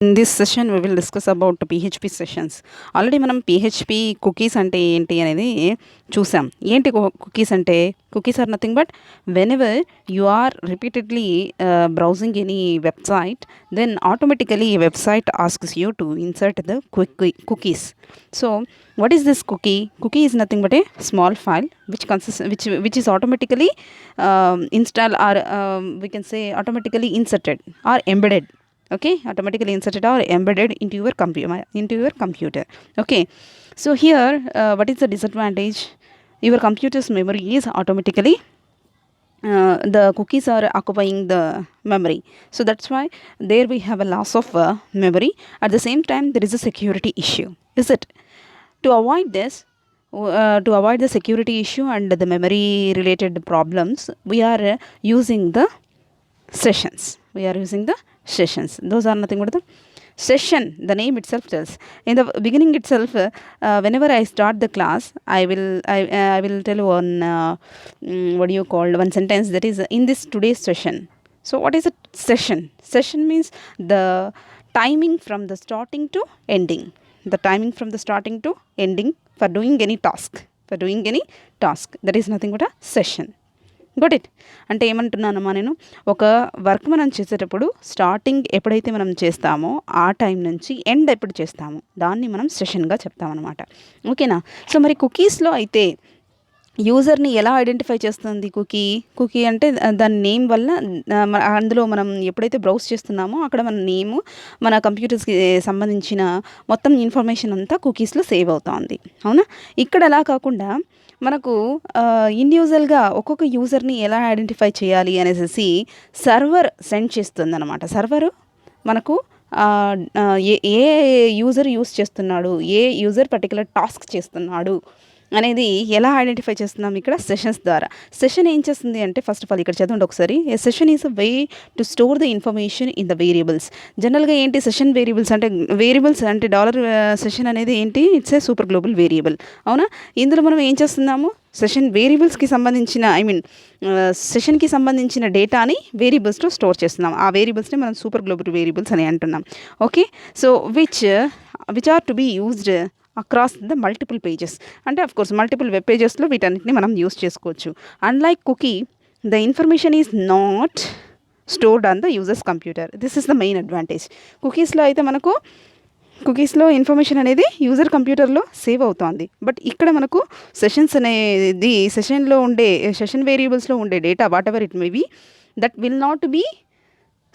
In this session we will discuss about PHP sessions. Already మనం PHP cookies అంటే ఏంటి అనేది చూసాం. ఏంటి కుకీస్ అంటే cookies are nothing but whenever you are repeatedly browsing any website, then automatically a website asks you to insert the cookies. So what is this cookie? Cookie is nothing but a small file which is automatically installed, or we can say automatically inserted or embedded. Okay, automatically inserted or embedded into your computer. Okay, so here what is the disadvantage? Your computer's memory is automatically the cookies are occupying the memory, so that's why there we have a loss of memory. At the same time, there is a security issue, is it? To avoid this, to avoid the security issue and the memory related problems, we are using the sessions. Those are nothing but the session. The name itself tells. In the beginning itself, whenever I start the class, I will tell one one sentence, that is in this today's session. So what is a session? Session means the timing from the starting to ending. The timing from the starting to ending for doing any task. That is nothing but a session. Got it. అంటే ఏమంటున్నానమ్మా, నేను ఒక work మనం చేసేటప్పుడు starting ఎప్పుడైతే మనం చేస్తామో ఆ time నుంచి ఎండ్ ఎప్పుడు చేస్తామో దాన్ని మనం సెషన్గా చెప్తామన్నమాట. ఓకేనా? సో మరి కుకీస్లో అయితే యూజర్ని ఎలా ఐడెంటిఫై చేస్తుంది కుకీ అంటే దాని నేమ్ వల్ల అందులో మనం ఎప్పుడైతే బ్రౌజ్ చేస్తున్నామో అక్కడ మన నేము, మన కంప్యూటర్స్కి సంబంధించిన మొత్తం ఇన్ఫర్మేషన్ అంతా కుకీస్లో సేవ్ అవుతుంది. అవునా? ఇక్కడ అలా కాకుండా మనకు ఇండివిజువల్గా ఒక్కొక్క యూజర్ని ఎలా ఐడెంటిఫై చేయాలి అనేసి సర్వర్ సెండ్ చేస్తుంది అనమాట. సర్వరు మనకు ఏ యూజర్ యూస్ చేస్తున్నాడు, ఏ యూజర్ పర్టికులర్ టాస్క్ చేస్తున్నాడు అనేది ఎలా ఐడెంటిఫై చేస్తున్నాం ఇక్కడ సెషన్స్ ద్వారా. సెషన్ ఏం చేస్తుంది అంటే, ఫస్ట్ ఆఫ్ ఆల్ ఇక్కడ చదవండి ఒకసారి. A session is a way to store the information in the variables. జనరల్గా ఏంటి సెషన్ వేరియబుల్స్ అంటే డాలర్ సెషన్ అనేది ఏంటి? It's a super global variable. అవునా? ఇందులో మనం ఏం చేస్తున్నాము, సెషన్ వేరియబుల్స్కి సంబంధించిన సెషన్కి సంబంధించిన డేటాని వేరియబుల్స్లో స్టోర్ చేస్తున్నాం. ఆ వేరియబుల్స్ని మనం సూపర్ గ్లోబల్ వేరియబుల్స్ అని అంటున్నాం. Okay, so which are to be used across the multiple pages. అంటే అఫ్ కోర్స్ మల్టిపుల్ వెబ్ పేజెస్లో వీటన్నిటిని మనం యూస్ చేసుకోవచ్చు. Unlike cookie, the information is not stored on the user's computer. This is the main advantage. కుకీస్లో అయితే మనకు information అనేది user కంప్యూటర్లో సేవ్ అవుతుంది. బట్ ఇక్కడ మనకు సెషన్స్ అనేది సెషన్ వేరియబుల్స్లో ఉండే data whatever it may be, that will not be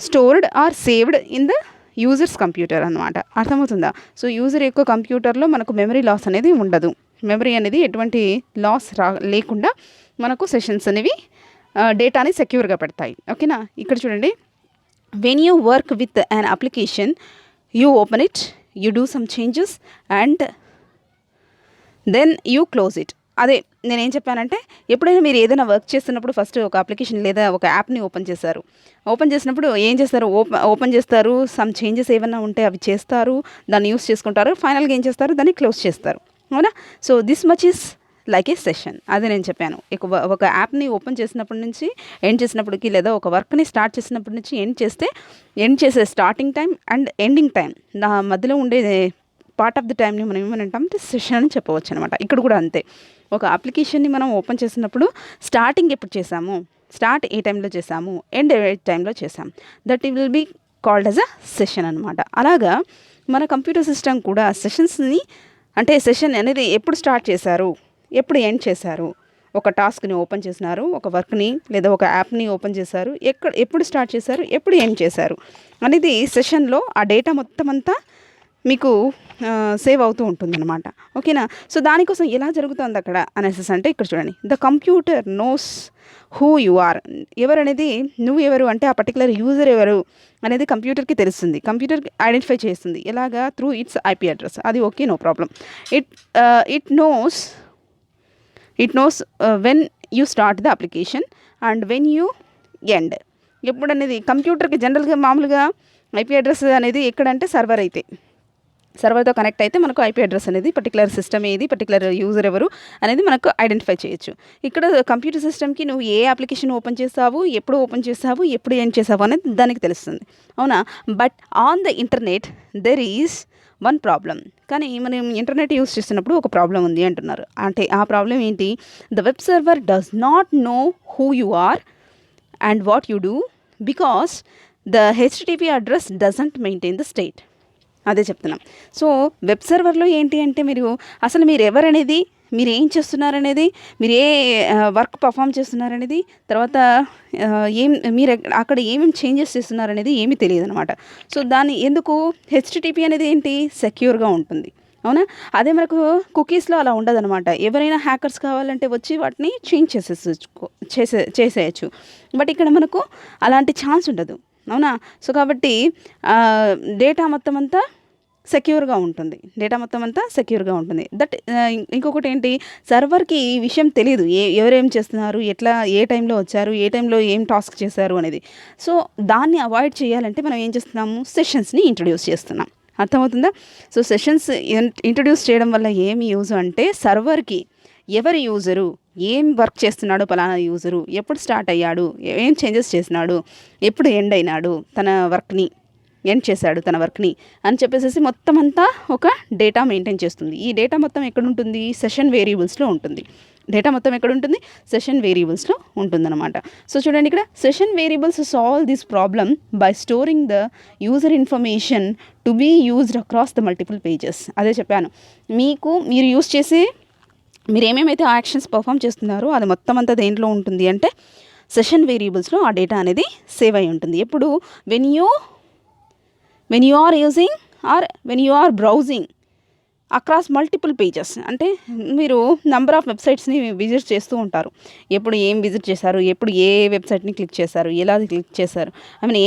stored or saved in the user's computer అనమాట. అర్థమవుతుందా? సో యూజర్ యొక్క కంప్యూటర్లో మనకు మెమరీ లాస్ అనేది ఉండదు. మెమరీ అనేది ఎటువంటి లాస్ లేకుండా మనకు సెషన్స్ అనేవి డేటాని సెక్యూర్గా పెడతాయి. ఓకేనా? ఇక్కడ చూడండి, when you work with an application, you open it, you do some changes and then you close it. అదే నేనేం చెప్పానంటే, ఎప్పుడైనా మీరు ఏదైనా వర్క్ చేస్తున్నప్పుడు ఫస్ట్ ఒక అప్లికేషన్ లేదా ఒక యాప్ని ఓపెన్ చేసినప్పుడు ఏం చేస్తారు? ఓపెన్ చేస్తారు, సమ్ చేంజెస్ ఏమైనా ఉంటే అవి చేస్తారు, దాన్ని యూస్ చేసుకుంటారు, ఫైనల్గా ఏం చేస్తారు? దాన్ని క్లోజ్ చేస్తారు. అవునా? So this much is like A session. అదే నేను చెప్పాను, ఒక యాప్ని ఓపెన్ చేసినప్పటి నుంచి ఎండ్ చేసినప్పటికి, లేదా ఒక వర్క్ని స్టార్ట్ చేసినప్పటి నుంచి ఎండ్ చేసే starting time and ending time, నా మధ్యలో ఉండే పార్ట్ ఆఫ్ ద టైంని మనం ఏమనంటామంటే సెషన్ అని చెప్పవచ్చు అనమాట. ఇక్కడ కూడా అంతే. ఒక అప్లికేషన్ని మనం ఓపెన్ చేసినప్పుడు స్టార్టింగ్ ఎప్పుడు చేసాము, స్టార్ట్ ఏ టైంలో చేసాము, ఎండ్ ఏ టైంలో చేసాము, that will be called as a session అనమాట. అలాగా మన కంప్యూటర్ సిస్టమ్ కూడా సెషన్స్ని, అంటే సెషన్ అనేది ఎప్పుడు స్టార్ట్ చేశారు, ఎప్పుడు ఎండ్ చేశారు, ఒక టాస్క్ని ఓపెన్ చేసినారు, ఒక వర్క్ని లేదా ఒక యాప్ని ఓపెన్ చేశారు, ఎప్పుడు స్టార్ట్ చేశారు, ఎప్పుడు ఎండ్ చేశారు అనేది సెషన్లో ఆ డేటా మొత్తం అంతా మీకు సేవ్ అవుతూ ఉంటుందన్నమాట. ఓకేనా? సో దానికోసం ఎలా జరుగుతుంది అక్కడ అనేసి అంటే, ఇక్కడ చూడండి, the computer knows who you are. ఎవరనేది, నువ్వు ఎవరు అంటే ఆ పర్టికులర్ యూజర్ ఎవరు అనేది కంప్యూటర్కి తెలుస్తుంది. కంప్యూటర్కి ఐడెంటిఫై చేస్తుంది. ఎలాగా? Through its IP address. అది okay, no problem. It knows when you start the application and when you end. ఎప్పుడు అనేది కంప్యూటర్కి జనరల్గా మామూలుగా ఐపీ అడ్రస్ అనేది ఎక్కడంటే సర్వర్ సర్వర్తో కనెక్ట్ అయితే మనకు ఐపీ అడ్రస్ అనేది పర్టికులర్ సిస్టమ్ ఏది, పర్టికులర్ యూజర్ ఎవరు అనేది మనకు ఐడెంటిఫై చేయొచ్చు. ఇక్కడ కంప్యూటర్ సిస్టమ్కి నువ్వు ఏ అప్లికేషన్ ఓపెన్ చేసావు, ఎప్పుడు ఓపెన్ చేసావు, ఎప్పుడు ఏం చేసావు అనేది దానికి తెలుస్తుంది, అవునా. But on the internet there is one problem. కానీ మనం ఇంటర్నెట్ యూస్ చేస్తున్నప్పుడు ఒక ప్రాబ్లం ఉంది అంటున్నారు. అంటే ఆ ప్రాబ్లం ఏంటి? The web server does not know who you are and what you do because the HTTP address doesn't maintain the state. అదే చెప్తున్నాం. సో వెబ్ సర్వర్లో ఏంటి అంటే అసలు మీరు ఎవరనేది, మీరు ఏం చేస్తున్నారనేది, మీరు ఏ వర్క్ పర్ఫామ్ చేస్తున్నారనేది, తర్వాత మీరు అక్కడ ఏమేమి చేంజెస్ చేస్తున్నారనేది ఏమీ తెలియదు అనమాట. సో దాన్ని ఎందుకు హెచ్టిటిపి అనేది ఏంటి, సెక్యూర్గా ఉంటుంది, అవునా. అదే మనకు కుకీస్లో అలా ఉండదనమాట. ఎవరైనా హ్యాకర్స్ కావాలంటే వచ్చి వాటిని చేంజ్ చేసేయచ్చు. బట్ ఇక్కడ మనకు అలాంటి ఛాన్స్ ఉండదు, అవునా. సో కాబట్టి డేటా మొత్తం అంతా సెక్యూర్గా ఉంటుంది, దట్ ఇంకొకటి ఏంటి, సర్వర్కి ఈ విషయం తెలియదు, ఎవరేం చేస్తున్నారు, ఎట్లా, ఏ టైంలో వచ్చారు, ఏ టైంలో ఏం టాస్క్ చేశారు అనేది. సో దాన్ని అవాయిడ్ చేయాలంటే మనం ఏం చేస్తున్నాము, సెషన్స్ని ఇంట్రడ్యూస్ చేస్తున్నాం. అర్థమవుతుందా? సో సెషన్స్ ఇంట్రడ్యూస్ చేయడం వల్ల ఏమి యూజ్ అంటే, సర్వర్కి ఎవరి యూజరు, ఏం వర్క్ చేస్తున్నాడు పలానా యూజరు, ఎప్పుడు స్టార్ట్ అయ్యాడు, ఏం చేంజెస్ చేసినాడు, ఎప్పుడు ఎండ్ అయినాడు, తన వర్క్ని ఎండ్ చేశాడు తన వర్క్ని అని చెప్పేసి మొత్తం అంతా ఒక డేటా మెయింటైన్ చేస్తుంది. ఈ డేటా మొత్తం ఎక్కడుంటుంది, సెషన్ వేరియబుల్స్లో ఉంటుంది. డేటా మొత్తం ఎక్కడ ఉంటుంది, సెషన్ వేరియబుల్స్లో ఉంటుందన్నమాట. సో చూడండి, ఇక్కడ session variables solve this problem by storing the user information to be used across the multiple pages. అదే చెప్పాను, మీరు యూజ్ చేసే, మీరు ఏమేమైతే యాక్షన్స్ పర్ఫామ్ చేస్తున్నారో అది మొత్తం అంతా దేంట్లో ఉంటుంది అంటే సెషన్ వేరియబుల్స్లో ఆ డేటా అనేది సేవ్ అయి ఉంటుంది. ఎప్పుడు when you are using or when you are browsing across multiple pages, అంటే మీరు నంబర్ ఆఫ్ వెబ్సైట్స్ని విజిట్ చేస్తూ ఉంటారు. ఎప్పుడు ఏం విజిట్ చేశారు, ఎప్పుడు ఏ వెబ్సైట్ని క్లిక్ చేశారు, ఎలా క్లిక్ చేశారు,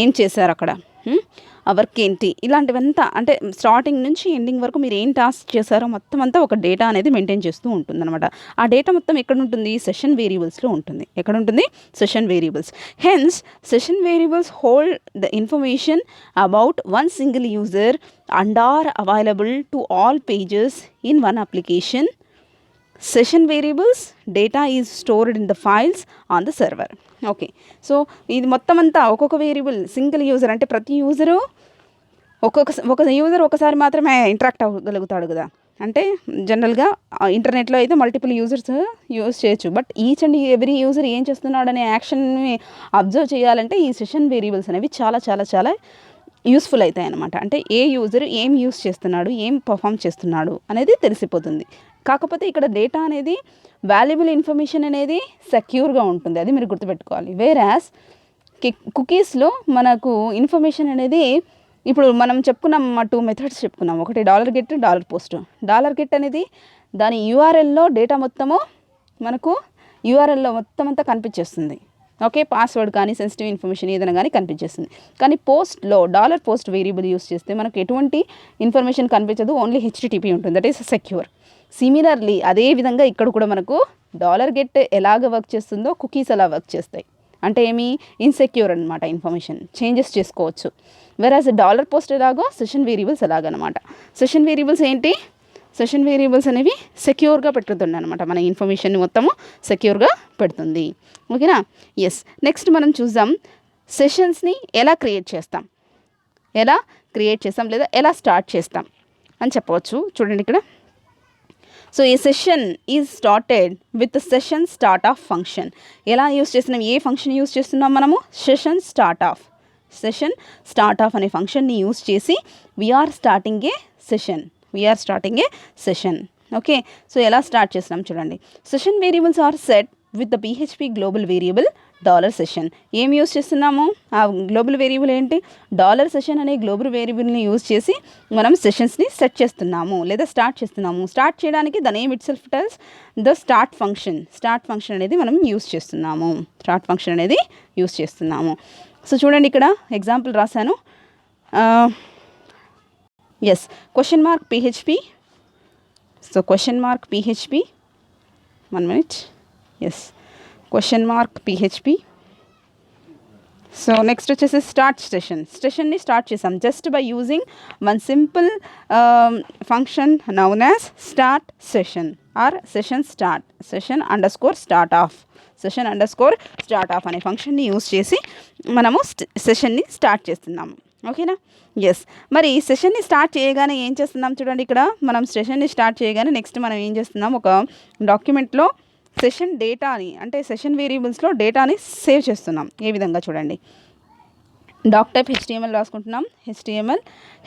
ఏం చేశారు అక్కడ, ఆ వర్క్ ఏంటి, ఇలాంటివంతా అంటే స్టార్టింగ్ నుంచి ఎండింగ్ వరకు మీరు ఏం టాస్క్ చేశారో మొత్తం అంతా ఒక డేటా అనేది మెయింటైన్ చేస్తూ ఉంటుందన్నమాట. ఆ డేటా మొత్తం ఎక్కడ ఉంటుంది, సెషన్ వేరియబుల్స్లో ఉంటుంది. ఎక్కడ ఉంటుంది, session variables. Hence session variables hold the information about one single user and are available to all pages in one application. Session variables data is stored in the files on the server. Okay, so ఇది మొత్తం అంతా ఒక్కొక్క variable, single user అంటే ప్రతి user ఒక user ఒకసారి మాత్రమే interact అవ్వగలుగుతాడు కదా. అంటే జనరల్గా ఇంటర్నెట్లో అయితే మల్టిపుల్ యూజర్స్ యూజ్ చేయొచ్చు. But each and every user ఏం చేస్తున్నాడు అనే యాక్షన్ని అబ్జర్వ్ చేయాలంటే ఈ సెషన్ వేరియబుల్స్ అనేవి చాలా చాలా చాలా యూస్ఫుల్ అవుతాయి అన్నమాట. అంటే ఏ యూజర్ ఏం యూజ్ చేస్తున్నాడు, ఏం పర్ఫామ్ చేస్తున్నాడు అనేది తెలిసిపోతుంది. కాకపోతే ఇక్కడ డేటా అనేది, వాల్యుబుల్ ఇన్ఫర్మేషన్ అనేది సెక్యూర్గా ఉంటుంది, అది మీరు గుర్తుపెట్టుకోవాలి. వేరాస్ కుకీస్లో మనకు ఇన్ఫర్మేషన్ అనేది, ఇప్పుడు మనం చెప్పుకున్నాం, 2 మెథడ్స్ చెప్పుకున్నాం. ఒకటి $get, $post. $get అనేది దాని యూఆర్ఎల్లో డేటా మొత్తము మనకు యూఆర్ఎల్లో మొత్తం అంతా కనిపించేస్తుంది. ఓకే, పాస్వర్డ్ కానీ సెన్సిటివ్ ఇన్ఫర్మేషన్ ఏదైనా కానీ కనిపించేస్తుంది. కానీ పోస్ట్లో $post వేరియబుల్ యూస్ చేస్తే మనకు ఎటువంటి ఇన్ఫర్మేషన్ కనిపించదు, ఓన్లీ హెచ్టిటిపి ఉంటుంది. That is secure. సిమిలర్లీ అదే విధంగా ఇక్కడ కూడా మనకు $get ఎలాగ వర్క్ చేస్తుందో కుకీస్ అలా వర్క్ చేస్తాయి. అంటే ఏమి, ఇన్సెక్యూర్ అనమాట, ఇన్ఫర్మేషన్ చేంజెస్ చేసుకోవచ్చు. వెరాజ్ $post ఎలాగో సెషన్ వేరియబుల్స్ ఎలాగనమాట. సెషన్ వేరియబుల్స్ ఏంటి, సెషన్ వేరియబుల్స్ అనేవి సెక్యూర్గా పెట్టుతుంది అనమాట, మన ఇన్ఫర్మేషన్ మొత్తము సెక్యూర్గా పెడుతుంది. ఓకేనా? ఎస్, నెక్స్ట్ మనం చూద్దాం సెషన్స్ని ఎలా క్రియేట్ చేస్తాం లేదా ఎలా స్టార్ట్ చేస్తాం అని చెప్పవచ్చు. చూడండి ఇక్కడ, సో ఈ session is started with session start of function. ఎలా యూస్ చేస్తున్నాం, ఏ ఫంక్షన్ యూస్ చేస్తున్నాం మనము, సెషన్ స్టార్ట్ ఆఫ్ అనే ఫంక్షన్ని యూస్ చేసి we're starting a session. Okay, so ఎలా స్టార్ట్ చేస్తున్నాం చూడండి. Session variables are set with the PHP global variable $session. ఏం యూస్ చేస్తున్నాము, ఆ గ్లోబల్ వేరియబుల్ ఏంటి, $session అనే గ్లోబల్ వేరియబుల్ని యూజ్ చేసి మనం సెషన్స్ని సెట్ చేస్తున్నాము లేదా స్టార్ట్ చేస్తున్నాము. స్టార్ట్ చేయడానికి the name itself tells the start function అనేది మనం యూస్ చేస్తున్నాము. సో చూడండి, ఇక్కడ ఎగ్జాంపుల్ రాశాను. Yes, $PHP. So $PHP, 1 minute. Yes, $PHP so next వచ్చేసి స్టార్ట్ సెషన్ని స్టార్ట్ చేసాం just by using one simple function known as start session or session start session start of అనే ఫంక్షన్ని యూజ్ చేసి మనము సెషన్ని స్టార్ట్ చేస్తున్నాము. ఓకేనా? ఎస్. మరి సెషన్ని స్టార్ట్ చేయగానే ఏం చేస్తున్నాం చూడండి, ఇక్కడ మనం సెషన్ని స్టార్ట్ చేయగానే నెక్స్ట్ మనం ఏం చేస్తున్నాం, ఒక డాక్యుమెంట్లో సెషన్ డేటాని అంటే సెషన్ వేరియబుల్స్లో డేటాని సేవ్ చేస్తున్నాం. ఏ విధంగా చూడండి, డాక్ టైప్ HTML రాసుకుంటున్నాం. HTML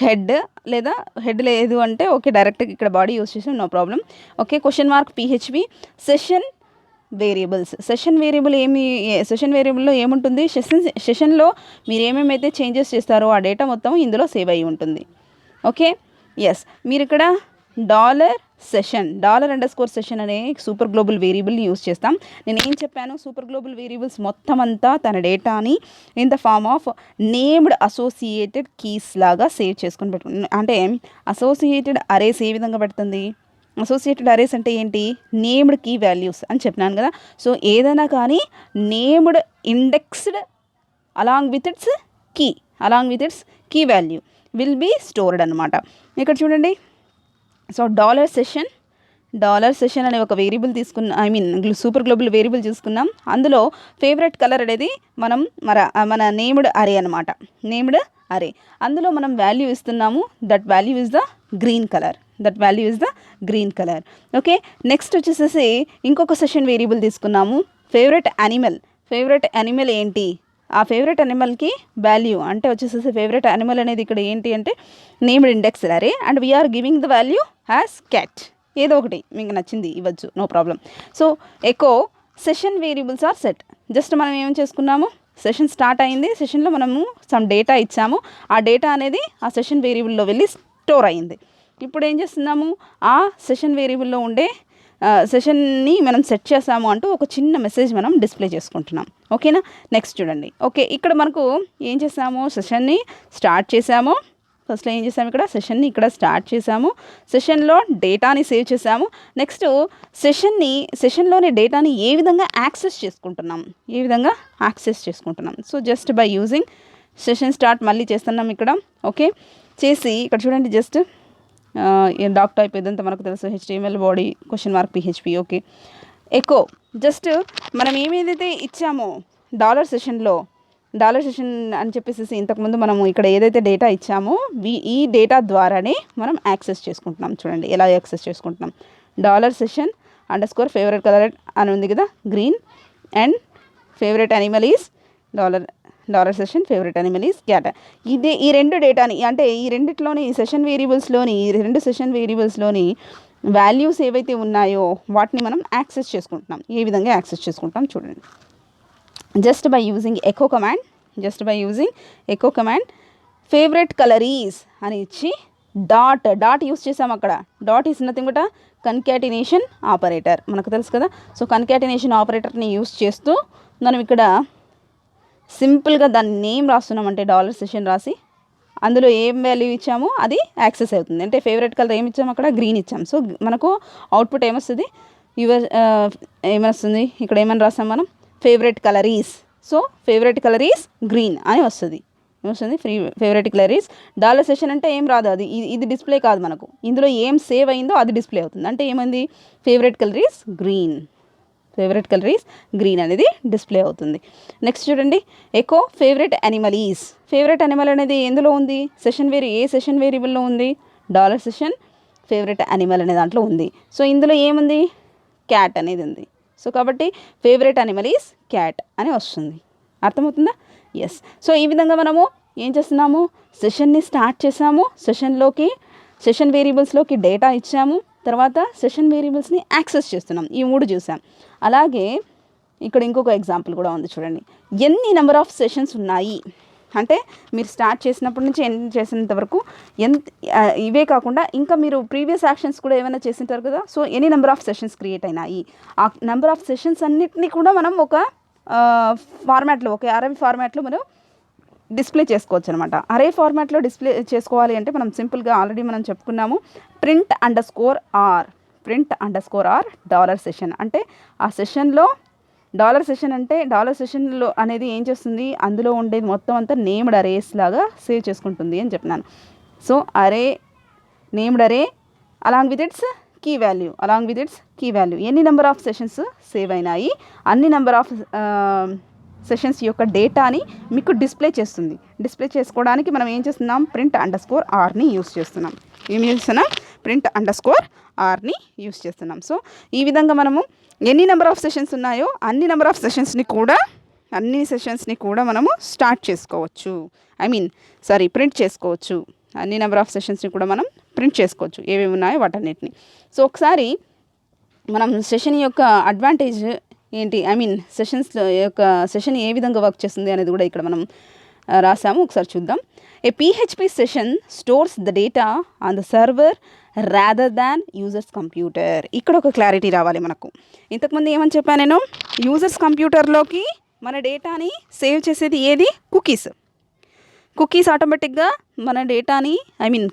హెడ్ లేదా హెడ్ లేదు అంటే ఓకే డైరెక్ట్గా ఇక్కడ బాడీ యూజ్ చేసాం, no problem. Okay, $PHP session variables. Session వేరియబుల్లో ఏముంటుంది, సెషన్లో మీరు ఏమేమైతే చేంజెస్ చేస్తారో ఆ డేటా మొత్తం ఇందులో సేవ్ అయ్యి ఉంటుంది. Okay, yes. మీరు ఇక్కడ $సెషన్ అనే సూపర్ గ్లోబల్ వేరియబుల్ని యూజ్ చేస్తాం. నేను ఏం చెప్పాను, సూపర్ గ్లోబల్ వేరియబుల్స్ మొత్తం అంతా తన డేటాని in the form of named associated keys లాగా సేవ్ చేసుకొని పెట్టుకుంటుంది. అంటే అసోసియేటెడ్ అరేస్ ఏ విధంగా పెడుతుంది, అసోసియేటెడ్ అరేస్ అంటే ఏంటి, నేమ్డ్ కీ వాల్యూస్ అని చెప్పినాను కదా. సో ఏదైనా కానీ named indexed along with its key value will be stored అనమాట. ఇక్కడ చూడండి, సో $సెషన్ అనే ఒక వేరియబుల్ తీసుకున్న సూపర్ గ్లోబల్ వేరియబుల్ తీసుకున్నాం. అందులో ఫేవరెట్ కలర్ అనేది మన నేమ్డ్ అరే అనమాట, నేమ్డ్ అరే. అందులో మనం వాల్యూ ఇస్తున్నాము, that value is the green colour. Okay, next వచ్చేసేసి ఇంకొక సెషన్ వేరియబుల్ తీసుకున్నాము, ఫేవరెట్ యానిమల్ ఏంటి, ఆ ఫేవరెట్ యానిమల్కి వాల్యూ అంటే వచ్చేసేసి ఫేవరెట్ యానిమల్ అనేది ఇక్కడ ఏంటి అంటే named index array and we're giving the value as cat. ఏదో ఒకటి మీకు నచ్చింది ఇవ్వచ్చు, no problem. So echo session variables are set. Just మనం ఏం చేసుకున్నాము, సెషన్ స్టార్ట్ అయింది, సెషన్లో మనము సమ్ డేటా ఇచ్చాము, ఆ డేటా అనేది ఆ సెషన్ వేరియబుల్లో వెళ్ళి స్టోర్ అయింది. ఇప్పుడు ఏం చేస్తున్నాము, ఆ సెషన్ వేరియబుల్లో ఉండే సెషన్ని మనం సెట్ చేసాము అంటూ ఒక చిన్న మెసేజ్ మనం డిస్ప్లే చేసుకుంటున్నాం. ఓకేనా? నెక్స్ట్ చూడండి. ఓకే, ఇక్కడ మనకు ఏం చేసాము, సెషన్ని స్టార్ట్ చేసాము. ఫస్ట్లో ఏం చేసాము, ఇక్కడ సెషన్ని స్టార్ట్ చేసాము, సెషన్లో డేటాని సేవ్ చేసాము. నెక్స్ట్ సెషన్లోని డేటాని ఏ విధంగా యాక్సెస్ చేసుకుంటున్నాం, so just by using session start మళ్ళీ చేస్తున్నాం ఇక్కడ. ఓకే, చేసి ఇక్కడ చూడండి, జస్ట్ డాక్ టైప్ ఇదంతా మనకు తెలుసు, HTML body $PHP. Okay, echo just మనం ఏదైతే ఇచ్చామో సెషన్ అని చెప్పేసి ఇంతకుముందు మనము ఇక్కడ ఏదైతే డేటా ఇచ్చామో ఈ డేటా ద్వారానే మనం యాక్సెస్ చేసుకుంటున్నాం. చూడండి ఎలా యాక్సెస్ చేసుకుంటున్నాం, $సెషన్_ఫేవరెట్ కలర్ అని ఉంది కదా, green, and favourite animal is $session, favourite animal is cat. ఈ రెండు డేటాని అంటే ఈ రెండు సెషన్ వేరియబుల్స్లోని వాల్యూస్ ఏవైతే ఉన్నాయో వాటిని మనం యాక్సెస్ చేసుకుంటున్నాం. ఏ విధంగా యాక్సెస్ చేసుకుంటాం చూడండి, just by using echo command favourite colour is అని ఇచ్చి డాట్ యూస్ చేసాం. అక్కడ dot is nothing but concatenation operator, మనకు తెలుసు కదా. సో కన్కాటినేషన్ ఆపరేటర్ని యూస్ చేస్తూ మనం ఇక్కడ సింపుల్గా దాని నేమ్ రాస్తున్నామంటే $సెషన్ రాసి అందులో ఏం వాల్యూ ఇచ్చామో అది యాక్సెస్ అవుతుంది. అంటే ఫేవరెట్ కలర్ ఏమి ఇచ్చాము, అక్కడ గ్రీన్ ఇచ్చాం. సో మనకు అవుట్పుట్ ఏమొస్తుంది, ఏమొస్తుంది, ఇక్కడ ఏమని రాస్తాం మనం, favourite colour is. So favourite colour is green అని వస్తుంది. ఏమొస్తుంది, ఫేవరెట్ కలర్ ఈజ్ $సెషన్ అంటే ఏం రాదు, ఇది డిస్ప్లే కాదు, మనకు ఇందులో ఏం సేవ్ అయిందో అది డిస్ప్లే అవుతుంది. అంటే ఏమైంది, ఫేవరెట్ కలర్ ఈజ్ గ్రీన్ అనేది డిస్ప్లే అవుతుంది. నెక్స్ట్ చూడండి, ఎకో ఫేవరెట్ యానిమల్ అనేది ఎందులో ఉంది, ఏ సెషన్ వేరియబుల్లో ఉంది, $సెషన్ ఫేవరెట్ యానిమల్ అనే దాంట్లో ఉంది. సో ఇందులో ఏముంది, క్యాట్ అనేది ఉంది. సో కాబట్టి ఫేవరెట్ యానిమల్ ఈజ్ క్యాట్ అని వస్తుంది. అర్థమవుతుందా? ఎస్. సో ఈ విధంగా మనము ఏం చేస్తున్నాము, సెషన్ని స్టార్ట్ చేసాము, సెషన్ వేరియబుల్స్లోకి డేటా ఇచ్చాము, తర్వాత సెషన్ వేరియబుల్స్ని యాక్సెస్ చేస్తున్నాం. ఈ 3 చూసాం. అలాగే ఇక్కడ ఇంకొక ఎగ్జాంపుల్ కూడా ఉంది చూడండి, ఎన్ని నెంబర్ ఆఫ్ సెషన్స్ ఉన్నాయి అంటే మీరు స్టార్ట్ చేసినప్పటి నుంచి ఎండ్ చేసినంత వరకు ఇవే కాకుండా ఇంకా మీరు ప్రీవియస్ యాక్షన్స్ కూడా ఏమైనా చేసింటారు కదా. So any number of sessions create అయినాయి, ఆ నెంబర్ ఆఫ్ సెషన్స్ అన్నిటినీ కూడా మనం ఒక ఫార్మాట్లో, ఒక అరే ఫార్మాట్లో మనం డిస్ప్లే చేసుకోవచ్చు అనమాట. అరే ఫార్మాట్లో డిస్ప్లే చేసుకోవాలి అంటే మనం సింపుల్గా ఆల్రెడీ మనం చెప్పుకున్నాము, ప్రింట్_r $సెషన్ అంటే ఆ సెషన్లో డాలర్ సెషన్ అంటే డాలర్ సెషన్లో అనేది ఏం చేస్తుంది, అందులో ఉండేది మొత్తం అంతా నేమ్డ్ అరేస్ లాగా సేవ్ చేసుకుంటుంది అని చెప్పినాను. So array named array along with its key value ఎన్ని నెంబర్ ఆఫ్ సెషన్స్ సేవ్ అయినాయి, అన్ని నెంబర్ ఆఫ్ సెషన్స్ యొక్క డేటాని మీకు డిస్ప్లే చేస్తుంది. డిస్ప్లే చేసుకోవడానికి మనం ఏం చేస్తున్నాం, print_rని యూస్ చేస్తున్నాం. print_rని యూస్ చేస్తున్నాం. సో ఈ విధంగా మనము ఎన్ని నెంబర్ ఆఫ్ సెషన్స్ ఉన్నాయో అన్ని నెంబర్ ఆఫ్ సెషన్స్ని కూడా మనము స్టార్ట్ చేసుకోవచ్చు. ప్రింట్ చేసుకోవచ్చు. అన్ని నెంబర్ ఆఫ్ సెషన్స్ని కూడా మనం ప్రింట్ చేసుకోవచ్చు, ఏవేవి ఉన్నాయో వాటన్నిటిని. సో ఒకసారి మనం సెషన్ యొక్క అడ్వాంటేజ్ ఏంటి, సెషన్ ఏ విధంగా వర్క్ చేస్తుంది అనేది కూడా ఇక్కడ మనం రాసాము. ఒకసారి చూద్దాం. ఏ PHP session stores the data on the server rather than users computer. ఇక్కడ ఒక క్లారిటీ రావాలి మనకు. ఇంతకుముందు ఏమని చెప్పాను నేను, యూజర్స్ కంప్యూటర్లోకి మన డేటాని సేవ్ చేసేది ఏది, కుకీస్ ఆటోమేటిక్గా మన డేటాని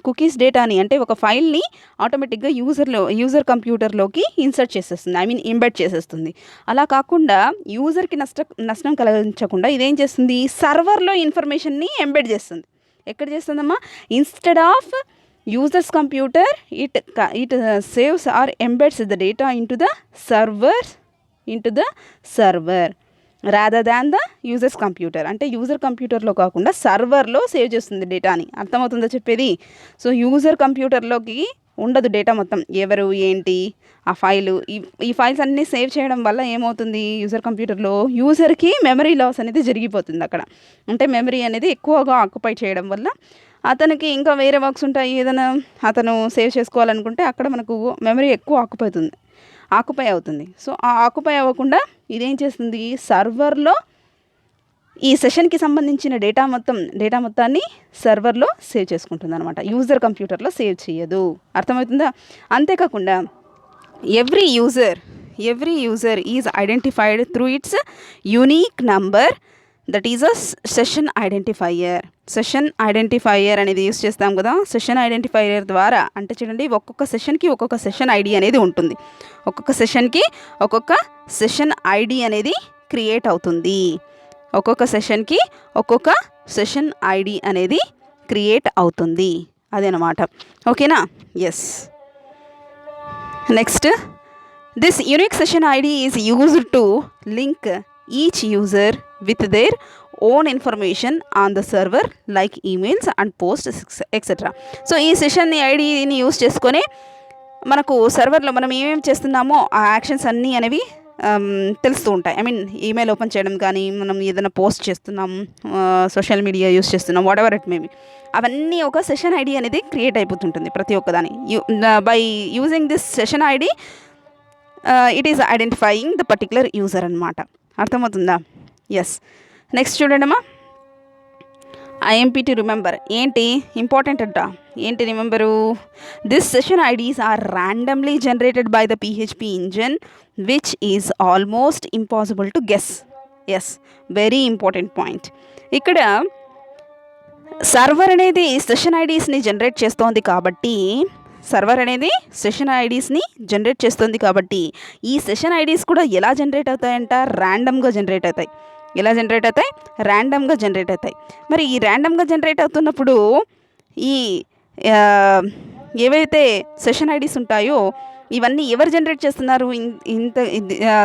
కుకీస్ డేటాని అంటే ఒక ఫైల్ని ఆటోమేటిక్గా యూజర్ కంప్యూటర్లోకి ఇన్సర్ట్ చేసేస్తుంది, ఎంబెడ్ చేసేస్తుంది. అలా కాకుండా యూజర్కి నష్టం కలిగించకుండా ఇదేం చేస్తుంది, సర్వర్లో ఇన్ఫర్మేషన్ని ఎంబెడ్ చేస్తుంది. ఎక్కడ చేస్తుందమ్మా, instead of user's computer it saves or embeds the data into the server rather than the user's computer. అంటే యూజర్ కంప్యూటర్లో కాకుండా సర్వర్లో సేవ్ చేస్తుంది డేటాని. అర్థమవుతుందో చెప్పేది? సో యూజర్ కంప్యూటర్లోకి ఉండదు డేటా మొత్తం, ఎవరు ఏంటి ఆ ఫైలు, ఈ ఫైల్స్ అన్నీ సేవ్ చేయడం వల్ల ఏమవుతుంది, యూజర్ కంప్యూటర్లో యూజర్కి మెమరీ లాస్ అనేది జరిగిపోతుంది. అక్కడ అంటే మెమరీ అనేది ఎక్కువగా ఆక్యుపై చేయడం వల్ల అతనికి ఇంకా వేరే వర్క్స్ ఉంటాయి, ఏదైనా అతను సేవ్ చేసుకోవాలనుకుంటే అక్కడ మనకు మెమరీ ఎక్కువ ఆక్యుపై అవుతుంది. సో ఆ ఆక్యుపై అవ్వకుండా ఇదేం చేస్తుంది, సర్వర్లో ఈ సెషన్కి సంబంధించిన డేటా మొత్తాన్ని సర్వర్లో సేవ్ చేసుకుంటుంది అనమాట, యూజర్ కంప్యూటర్లో సేవ్ చేయదు. అర్థమవుతుందా? అంతేకాకుండా every user is identified through it's unique number, that is a session identifier అనేది యూస్ చేస్తాం కదా. సెషన్ ఐడెంటిఫైయర్ ద్వారా అంటే చూడండి, ఒక్కొక్క సెషన్కి ఒక్కొక్క సెషన్ ఐడి అనేది ఉంటుంది. ఒక్కొక్క సెషన్కి ఒక్కొక్క సెషన్ ఐడి అనేది క్రియేట్ అవుతుంది. అదనమాట. ఓకేనా? Yes. Next, this unique session ID is used to link each user with their own information on the server like emails and posts etcetera. So ఈ సెషన్ ఐడిని యూస్ చేసుకొని మనకు సర్వర్లో మనం ఏమేమి చేస్తున్నామో ఆ యాక్షన్స్ అన్నీ అనేవి తెలుస్తూ ఉంటాయి. ఈమెయిల్ ఓపెన్ చేయడం కానీ, మనం ఏదైనా పోస్ట్ చేస్తున్నాం, సోషల్ మీడియా యూస్ చేస్తున్నాం, వాట్ ఎవర్ ఇట్ మేబీ, అవన్నీ ఒక సెషన్ ఐడి అనేది క్రియేట్ అయిపోతుంటుంది ప్రతి ఒక్కదాని. By using this session ID it is identifying the particular user అనమాట. అర్థమవుతుందా? ఎస్. నెక్స్ట్ చూడండమ్మా, IMP to remember. ఏంటి ఇంపార్టెంట్ అంట, ఏంటి remember, this session IDs are randomly generated by the PHP engine which is almost impossible to guess. Yes, very important point. ఇక్కడ server అనేది session ఐడీస్ని generate చేస్తోంది కాబట్టి ఈ సెషన్ ఐడీస్ కూడా ఎలా జనరేట్ అవుతాయంట, ర్యాండమ్గా జనరేట్ అవుతాయి. మరి ఈ ర్యాండమ్గా జనరేట్ అవుతున్నప్పుడు ఈ ఏవైతే సెషన్ ఐడీస్ ఉంటాయో ఇవన్నీ ఎవరు జనరేట్ చేస్తున్నారు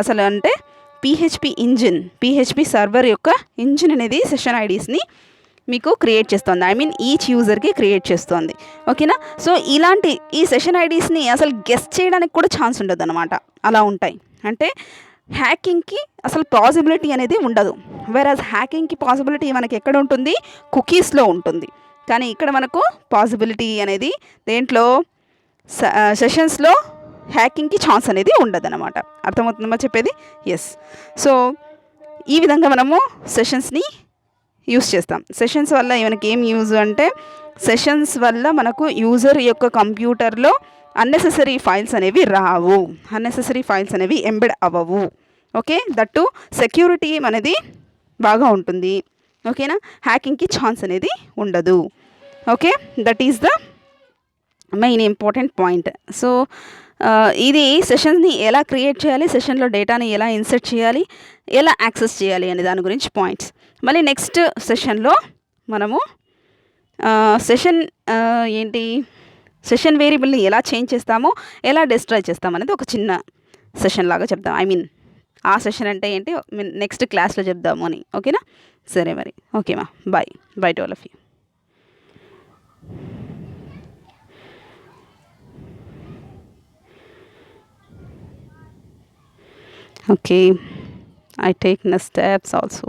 అసలు అంటే PHP సర్వర్ యొక్క ఇంజిన్ అనేది సెషన్ ఐడీస్ని మీకు క్రియేట్ చేస్తుంది. ఈచ్ యూజర్కి క్రియేట్ చేస్తుంది. ఓకేనా? సో ఇలాంటి ఈ సెషన్ ఐడీస్ని అసలు గెస్ చేయడానికి కూడా ఛాన్స్ ఉండదు అనమాట. అలా ఉంటాయి. అంటే హ్యాకింగ్కి అసలు పాసిబిలిటీ అనేది ఉండదు. వేరాజ్ హ్యాకింగ్కి పాసిబిలిటీ మనకి ఎక్కడ ఉంటుంది, కుకీస్లో ఉంటుంది. కానీ ఇక్కడ మనకు పాసిబిలిటీ అనేది దేంట్లో, సెషన్స్లో హ్యాకింగ్కి ఛాన్స్ అనేది ఉండదన్నమాట. అర్థమవుతుందమ్మా చెప్పేది? ఎస్. సో ఈ విధంగా మనము సెషన్స్ని యూస్ చేస్తాం. సెషన్స్ వల్ల మనకి ఏం యూజ్ అంటే, సెషన్స్ వల్ల మనకు యూజర్ యొక్క కంప్యూటర్లో అన్నెసెసరీ ఫైల్స్ అనేవి రావు, అన్నెసెసరీ ఫైల్స్ అనేవి ఎంబెడ్ అవ్వవు. ఓకే, దట్టు సెక్యూరిటీ అనేది బాగా ఉంటుంది. ఓకేనా? హ్యాకింగ్కి ఛాన్స్ అనేది ఉండదు. Okay, that is the main important point. So ఇది సెషన్స్ని ఎలా క్రియేట్ చేయాలి, సెషన్లో డేటాని ఎలా ఇన్సర్ట్ చేయాలి, ఎలా యాక్సెస్ చేయాలి అనే దాని గురించి పాయింట్స్. మళ్ళీ నెక్స్ట్ సెషన్లో మనము సెషన్ ఏంటి సెషన్ వేరియబుల్ని ఎలా చేంజ్ చేస్తామో, ఎలా డిస్ట్రాయ్ చేస్తాం అనేది ఒక చిన్న సెషన్ లాగా చెప్తాం. ఐ మీన్ ఆ సెషన్ అంటే ఏంటి నెక్స్ట్ క్లాస్లో చెప్దాము అని. ఓకేనా? సరే మరి. ఓకేమా, bye bye to all of you. Okay, I take next steps also.